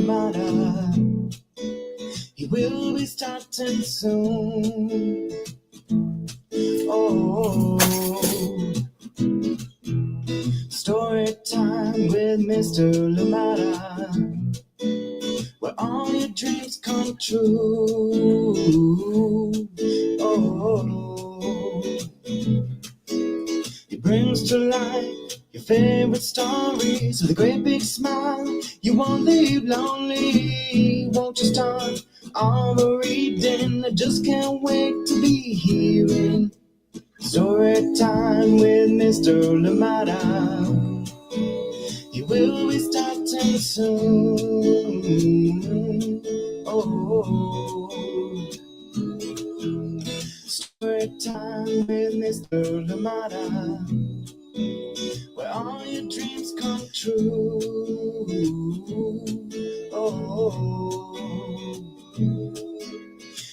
Limata. He will be starting soon. Oh, story time with Mr. Limata, where all your dreams come true. Oh, he brings to life your favorite stories with a great big smile. You won't leave lonely. Won't you start all the reading? I just can't wait to be hearing story time with Mr. Limata. He will be starting soon. Oh, story time with Mr. Limata, where all your dreams come true. Oh,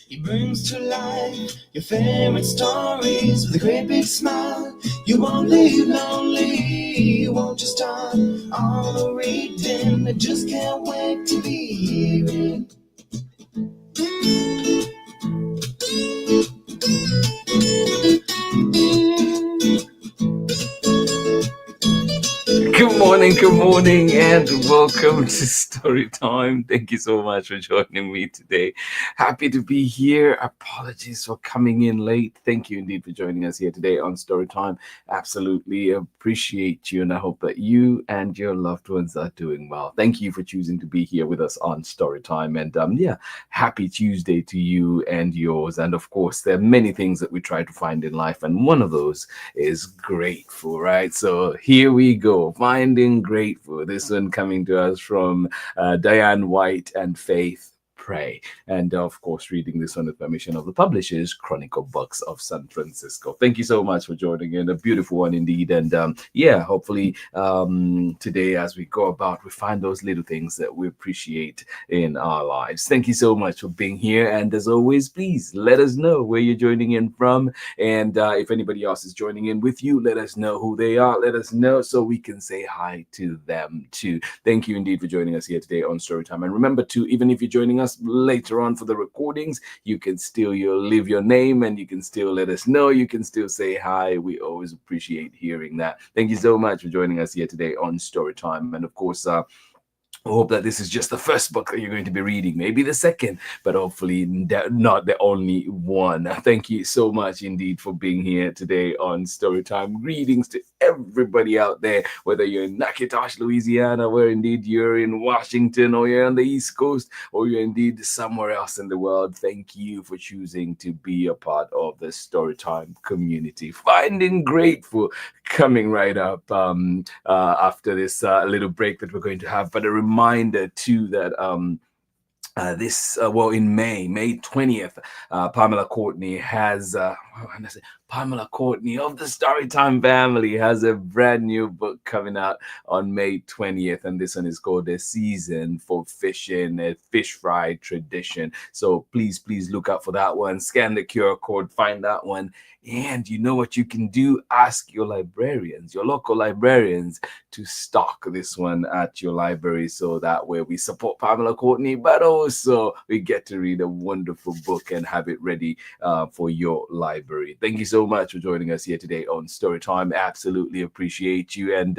he brings to life your favorite stories with a great big smile. You won't leave lonely. Won't you start all the reading? I just can't wait to be hearing. Good morning, and welcome to Story Time. Thank you so much for joining me today. Happy to be here. Apologies for coming in late. Thank you indeed for joining us here today on Story Time. Absolutely appreciate you, and I hope that you and your loved ones are doing well. Thank you for choosing to be here with us on Story Time, and happy Tuesday to you and yours. And of course, there are many things that we try to find in life, and one of those is grateful, right? So here we go, finding grateful. This one coming to us from Diane White and Faith Pray. And of course, reading this one with permission of the publishers, Chronicle Books of San Francisco. Thank you so much for joining in. A beautiful one indeed. And hopefully today as we go about, we find those little things that we appreciate in our lives. Thank you so much for being here. And as always, please let us know where you're joining in from. And if anybody else is joining in with you, let us know who they are. Let us know so we can say hi to them too. Thank you indeed for joining us here today on Storytime. And remember to, even if you're joining us later on for the recordings, you can still leave your name and you can still let us know. You can still say hi. We always appreciate hearing that. Thank you so much for joining us here today on Storytime. And of course, I hope that this is just the first book that you're going to be reading, maybe the second, but hopefully not the only one. Thank you so much indeed for being here today on Storytime. Greetings to everybody out there, whether you're in Natchitoches, Louisiana, where indeed you're in Washington, or you're on the East Coast, or you're indeed somewhere else in the world. Thank you for choosing to be a part of the Storytime community. Finding Grateful coming right up after this little break that we're going to have. But a reminder too that in May 20th, Pamela Courtney has Pamela Courtney of the Storytime family has a brand new book coming out on May 20th, and this one is called A Season for Fishing, a Fish Fry Tradition. So please look out for that one. Scan the QR code, find that one. And you know what you can do? Ask your librarians, your local librarians, to stock this one at your library, so that way we support Pamela Courtney, but also we get to read a wonderful book and have it ready for your library. Thank you so much for joining us here today on Storytime. Absolutely appreciate you. And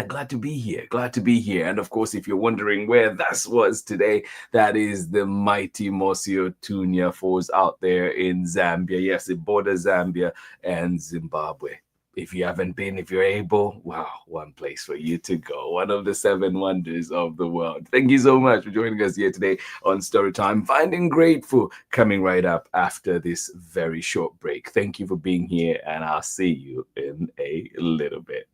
glad to be here. And of course, if you're wondering where that was today, that is the mighty Mosio Tunya Falls out there in Zambia. Yes, it borders Zambia and Zimbabwe. If you haven't been, if you're able, wow, one place for you to go. One of the 7 wonders of the world. Thank you so much for joining us here today on Storytime. Finding Grateful coming right up after this very short break. Thank you for being here, and I'll see you in a little bit.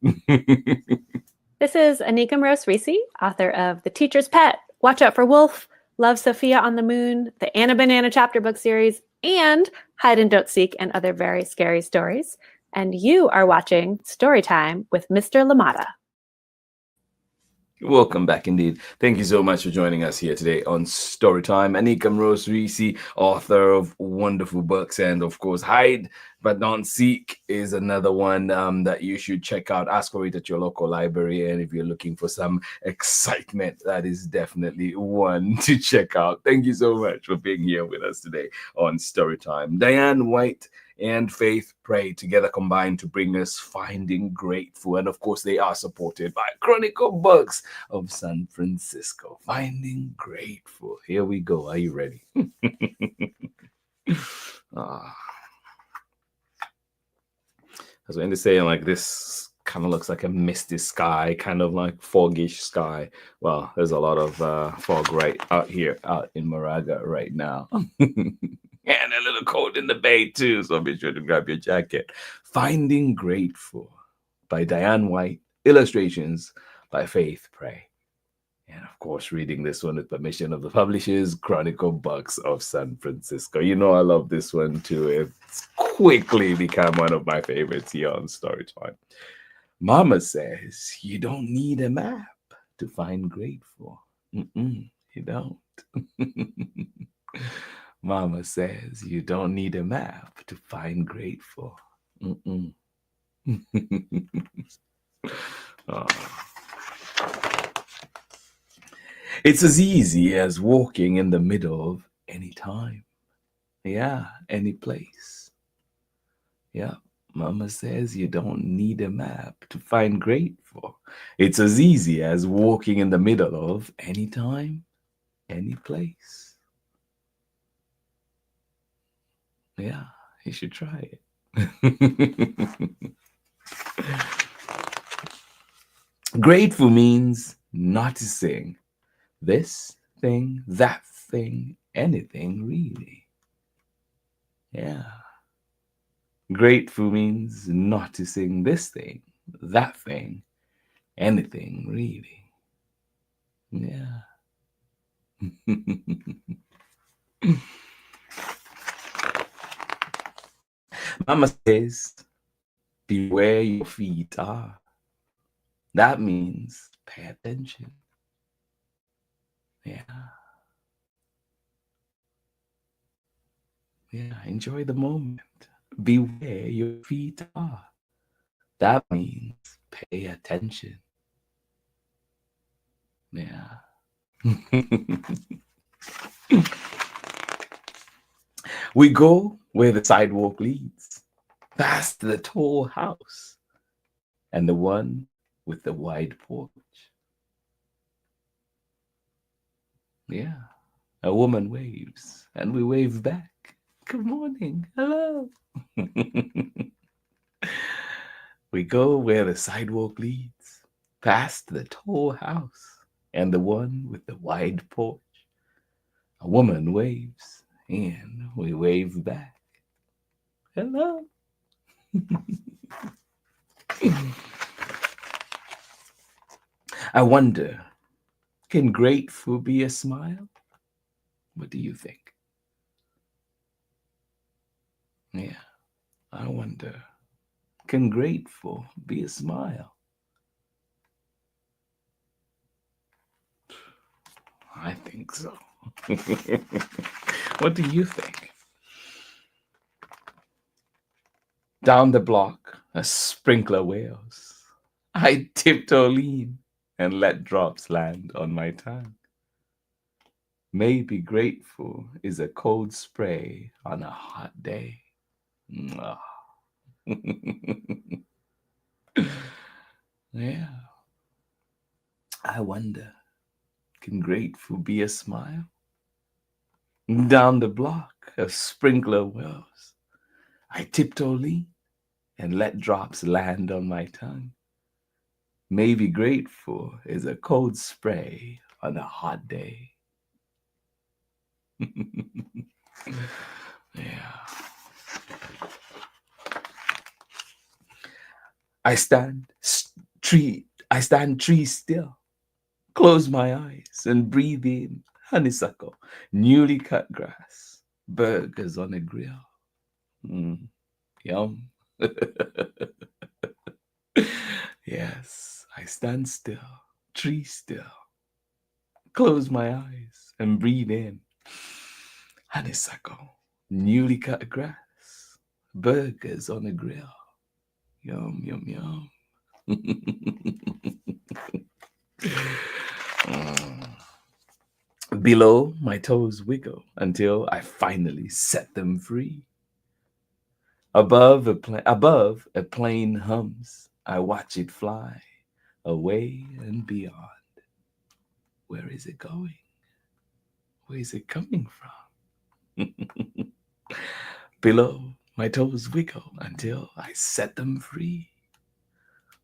This is Anika Mrose-Reese, author of The Teacher's Pet, Watch Out for Wolf, Love Sophia on the Moon, the Anna Banana chapter book series, and Hide and Don't Seek and other very scary stories. And you are watching Storytime with Mr. Limata. Welcome back indeed. Thank you so much for joining us here today on Storytime. Anika Mrose-Reese, author of wonderful books, and of course, Hide, But Don't Seek is another one that you should check out. Ask for it at your local library. And if you're looking for some excitement, that is definitely one to check out. Thank you so much for being here with us today on Storytime. Diane White and Faith Pray together combined to bring us Finding Grateful. And of course, they are supported by Chronicle Books of San Francisco. Finding Grateful. Here we go. Are you ready? As Wendy's saying, like, this kind of looks like a misty sky, kind of like foggish sky. Well, there's a lot of fog right out here, out in Moraga right now. And a little cold in the bay too, so be sure to grab your jacket. Finding Grateful by Diane White, illustrations by Faith Pray. And of course, reading this one with permission of the publishers, Chronicle Books of San Francisco. You know I love this one too. It's quickly become one of my favorites here on Storytime. Mama says you don't need a map to find grateful. You don't. Mama says you don't need a map to find grateful. Oh. It's as easy as walking in the middle of any time. Yeah, any place. Yeah, Mama says you don't need a map to find grateful. It's as easy as walking in the middle of any time, any place. Yeah, you should try it. Grateful means noticing this thing, that thing, anything really. Yeah. Grateful means noticing this thing, that thing, anything really. Yeah. Mama says, be where your feet are. That means pay attention. Yeah. Yeah, enjoy the moment. Be where your feet are. That means pay attention. Yeah. We go where the sidewalk leads, past the tall house and the one with the wide porch. Yeah, a woman waves and we wave back. Good morning, hello. We go where the sidewalk leads, past the tall house and the one with the wide porch. A woman waves and we wave back. Hello. I wonder, can grateful be a smile? What do you think? Yeah, I wonder, can grateful be a smile? I think so. What do you think? Down the block, a sprinkler wails. I tiptoe lean and let drops land on my tongue. Maybe grateful is a cold spray on a hot day. Yeah. I wonder, can grateful be a smile? Down the block, a sprinkler whirls. I tiptoe lean and let drops land on my tongue. Maybe grateful is a cold spray on a hot day. Yeah. I stand tree still, close my eyes and breathe in honeysuckle, newly cut grass, burgers on a grill. Yum. Yes, I stand still, tree still, close my eyes and breathe in honeysuckle, newly cut grass, burgers on a grill. Yum, yum, yum. Mm. Below, my toes wiggle until I finally set them free. Above, a plane hums. I watch it fly away and beyond. Where is it going? Where is it coming from? Below, my toes wiggle until I set them free.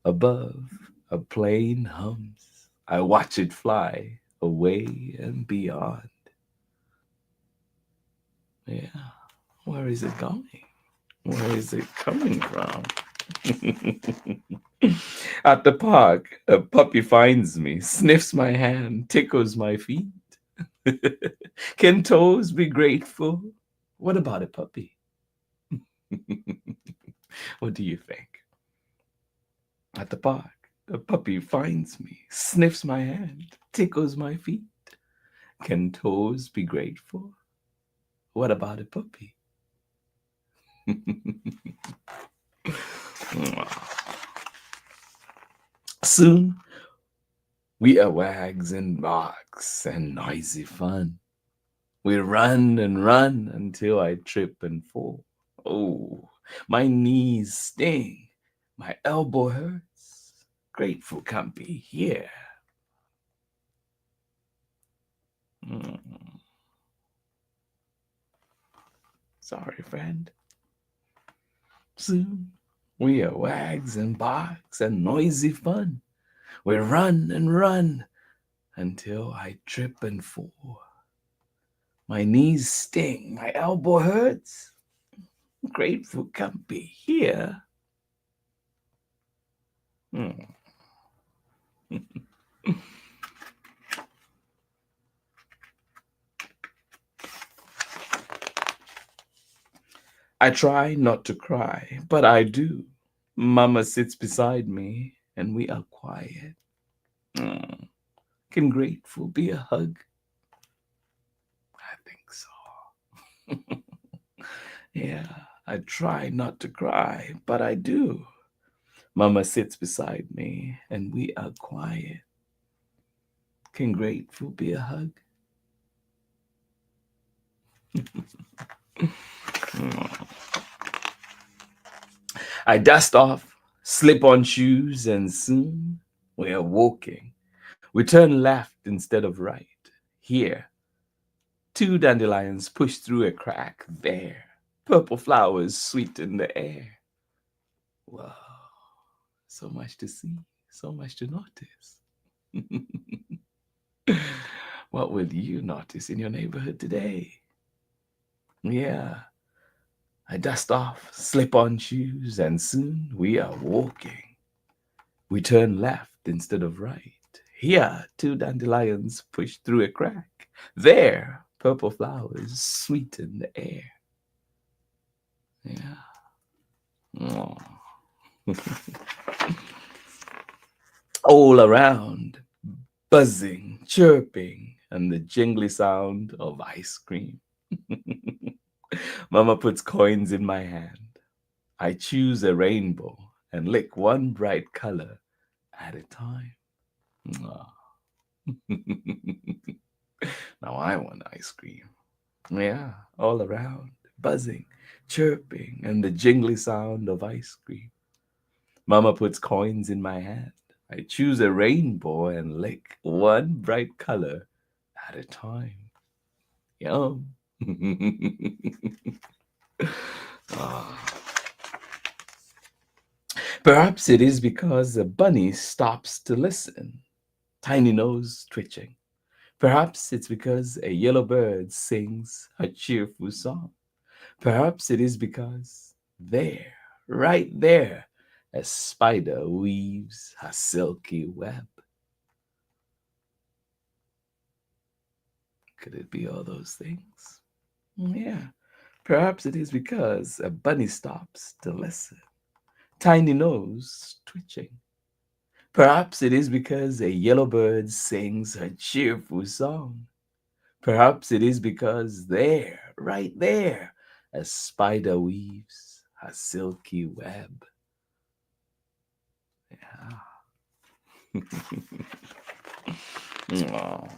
Above, a plane hums. I watch it fly away and beyond. Yeah, where is it going? Where is it coming from? At the park, a puppy finds me, sniffs my hand, tickles my feet. Can toes be grateful? What about a puppy? What do you think? At the park, a puppy finds me, sniffs my hand, tickles my feet. Can toes be grateful? What about a puppy? Soon we are wags and barks and noisy fun. We run and run until I trip and fall. Oh, my knees sting, my elbow hurts. Grateful can't be here. Mm. Sorry, friend. Soon we are wags and barks and noisy fun. We run and run until I trip and fall. My knees sting, my elbow hurts. Grateful can't be here. Hmm. I try not to cry, but I do. Mama sits beside me and we are quiet. Hmm. Can grateful be a hug? I think so. Yeah, I try not to cry, but I do. Mama sits beside me and we are quiet. Can grateful be a hug? I dust off, slip on shoes, and soon we are walking. We turn left instead of right. Here, two dandelions push through a crack. There, purple flowers sweet in the air. Wow, so much to see, so much to notice. What will you notice in your neighborhood today? Yeah, I dust off, slip on shoes, and soon we are walking. We turn left instead of right. Here, two dandelions push through a crack. There, purple flowers sweeten the air. Yeah. Oh. All around, buzzing, chirping, and the jingly sound of ice cream. Mama puts coins in my hand. I choose a rainbow and lick one bright color at a time. Ah. Now I want ice cream. Yeah, all around, buzzing, chirping, and the jingly sound of ice cream. Mama puts coins in my hand. I choose a rainbow and lick one bright color at a time. Yum. Ah. Perhaps it is because the bunny stops to listen, tiny nose twitching. Perhaps it's because a yellow bird sings a cheerful song. Perhaps it is because there, right there, a spider weaves her silky web. Could it be all those things? Yeah. Perhaps it is because a bunny stops to listen, tiny nose twitching. Perhaps it is because a yellow bird sings a cheerful song. Perhaps it is because there, right there, a spider weaves a silky web. Yeah. Aw.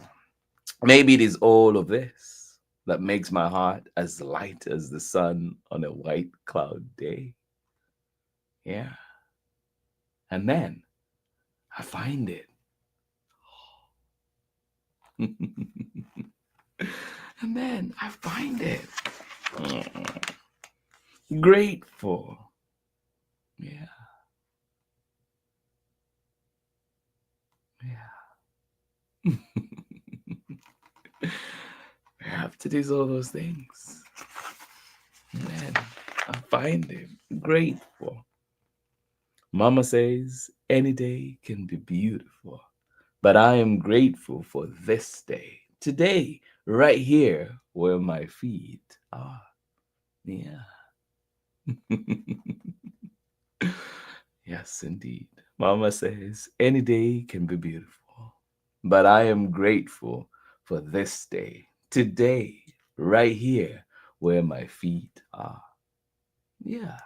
Maybe it is all of this that makes my heart as light as the sun on a white cloud day. Yeah. And then I find it. And then I find it. Grateful. Yeah. Yeah. We have to do all those things. And then I find it grateful. Mama says any day can be beautiful, but I am grateful for this day. Today, right here where my feet are. Yeah. Yes, indeed. Mama says any day can be beautiful, but I am grateful for this day. Today, right here where my feet are. Yeah.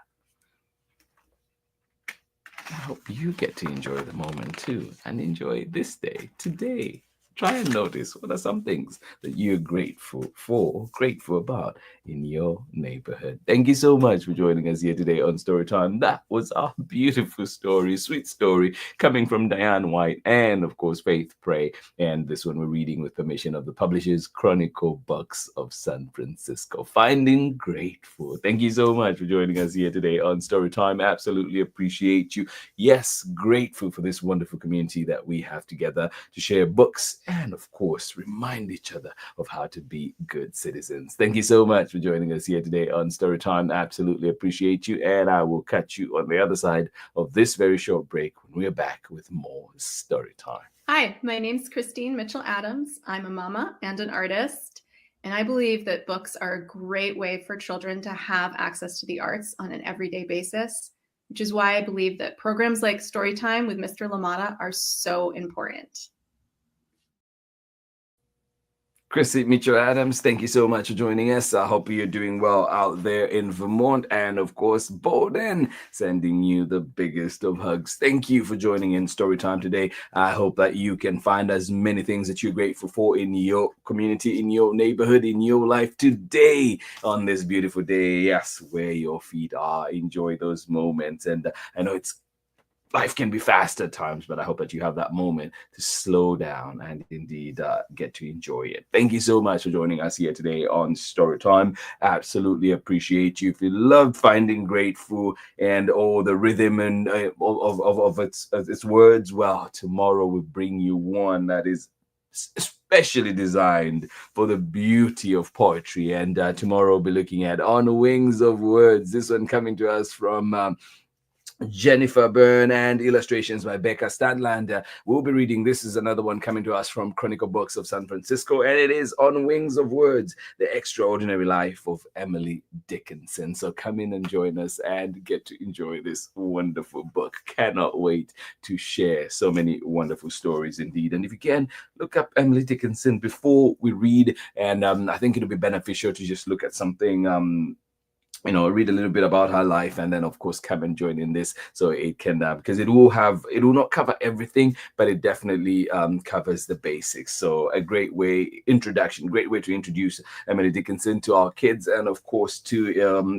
I hope you get to enjoy the moment too and enjoy this day, today. Try and notice what are some things that you're grateful for, grateful about in your neighborhood. Thank you so much for joining us here today on Storytime. That was our beautiful story, sweet story coming from Diane White and, of course, Faith Pray. And this one we're reading with permission of the publishers Chronicle Books of San Francisco. Finding Grateful. Thank you so much for joining us here today on Storytime. Absolutely appreciate you. Yes, grateful for this wonderful community that we have together to share books and, of course, remind each other of how to be good citizens. Thank you so much for joining us here today on Storytime. Absolutely appreciate you, and I will catch you on the other side of this very short break when we're back with more Storytime. Hi, my name's Christine Mitchell-Adams. I'm a mama and an artist, and I believe that books are a great way for children to have access to the arts on an everyday basis, which is why I believe that programs like Storytime with Mr. Limata are so important. Chrissy Mitchell-Adams, thank you so much for joining us. I hope you're doing well out there in Vermont. And of course, Bowden, sending you the biggest of hugs. Thank you for joining in Storytime today. I hope that you can find as many things that you're grateful for in your community, in your neighborhood, in your life today on this beautiful day. Yes, where your feet are. Enjoy those moments. And I know life can be fast at times, but I hope that you have that moment to slow down and indeed get to enjoy it. Thank you so much for joining us here today on Storytime. Absolutely appreciate you. If you love Finding Grateful and all the rhythm and of its words, well, tomorrow we'll bring you one that is especially designed for the beauty of poetry. And tomorrow we'll be looking at On Wings of Words. This one coming to us from Jennifer Byrne and illustrations by Becca Stadlander. We'll be reading. This is another one coming to us from Chronicle Books of San Francisco, and it is On Wings of Words, The Extraordinary Life of Emily Dickinson. So come in and join us and get to enjoy this wonderful book. Cannot wait to share so many wonderful stories indeed. And if you can, look up Emily Dickinson before we read, and I think it'll be beneficial to just look at something read a little bit about her life, and then of course come and join in this, so it can because it will not cover everything, but it definitely covers the basics. So a great way to introduce Emily Dickinson to our kids, and of course to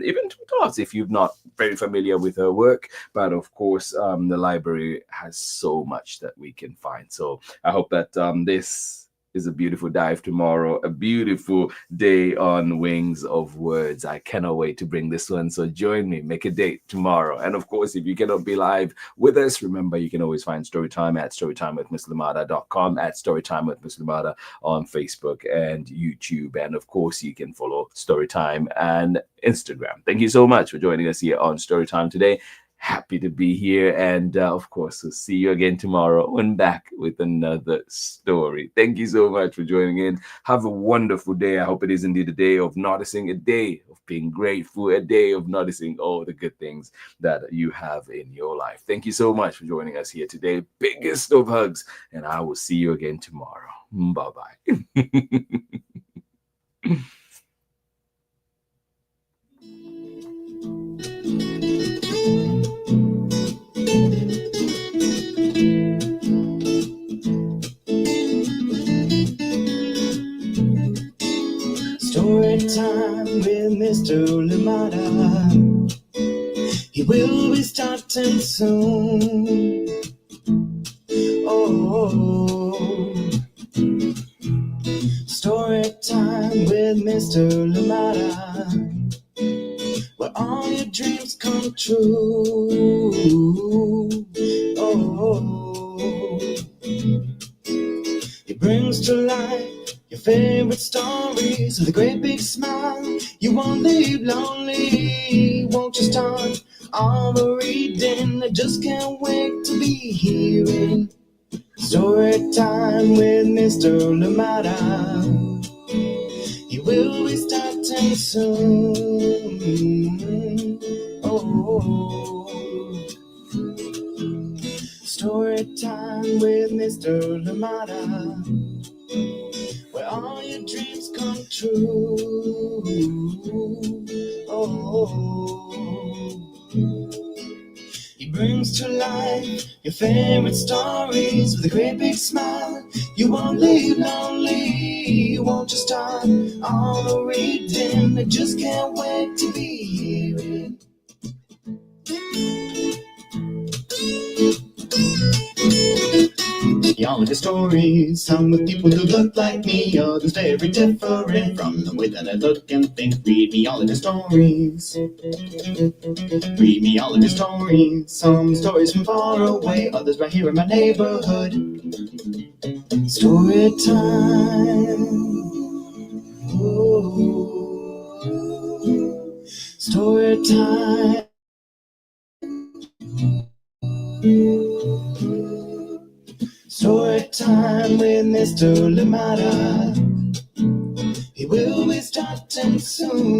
even to us if you're not very familiar with her work. But of course the library has so much that we can find. So I hope that this is a beautiful dive tomorrow, a beautiful day on Wings of Words. I cannot wait to bring this one. So join me, make a date tomorrow. And of course, if you cannot be live with us, remember you can always find Storytime at storytimewithmisslimata.com, at storytimewithmisslimata on Facebook and YouTube. And of course, you can follow Storytime and Instagram. Thank you so much for joining us here on Storytime today. Happy to be here, and of course we'll see you again tomorrow and back with another story. Thank you so much for joining in. Have a wonderful day. I hope it is indeed a day of noticing, a day of being grateful, a day of noticing all the good things that you have in your life. Thank you so much for joining us here today. Biggest of hugs, and I will see you again tomorrow. Bye-bye. time with Mr. Limata. He will be starting soon. Oh, story time with Mr. Limata, where all your dreams come true. Oh, he brings to life your favorite stories with a great big smile. You won't leave lonely. Won't you start all the reading? I just can't wait to be hearing story time with Mr. Limata. He will be starting soon. Oh, story time with Mr. Limata, where all your dreams come true. Oh, he brings to life your favorite stories with a great big smile. You won't leave lonely. Won't you start all the reading? I just can't wait to be hearing. All of the stories, some with people who look like me, others very different from the way that I look and think. Read me all of the stories. Read me all of the stories. Some stories from far away, others right here in my neighborhood. Story time. Ooh. Story time. Story time with Mr. Limata. He will be starting soon.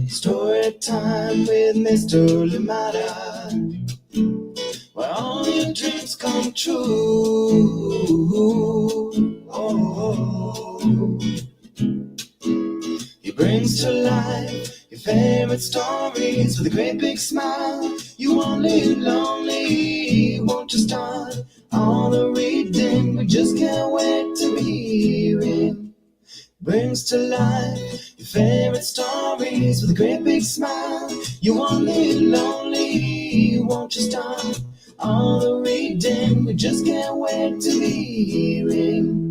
Story time with Mr. Limata, where all your dreams come true. Oh, he brings to life your favorite stories with a great big smile. You won't leave lonely. Won't you start all the reading? We just can't wait to be hearing. Brings to life your favorite stories with a great big smile. You won't leave lonely. Won't you start all the reading? We just can't wait to be hearing.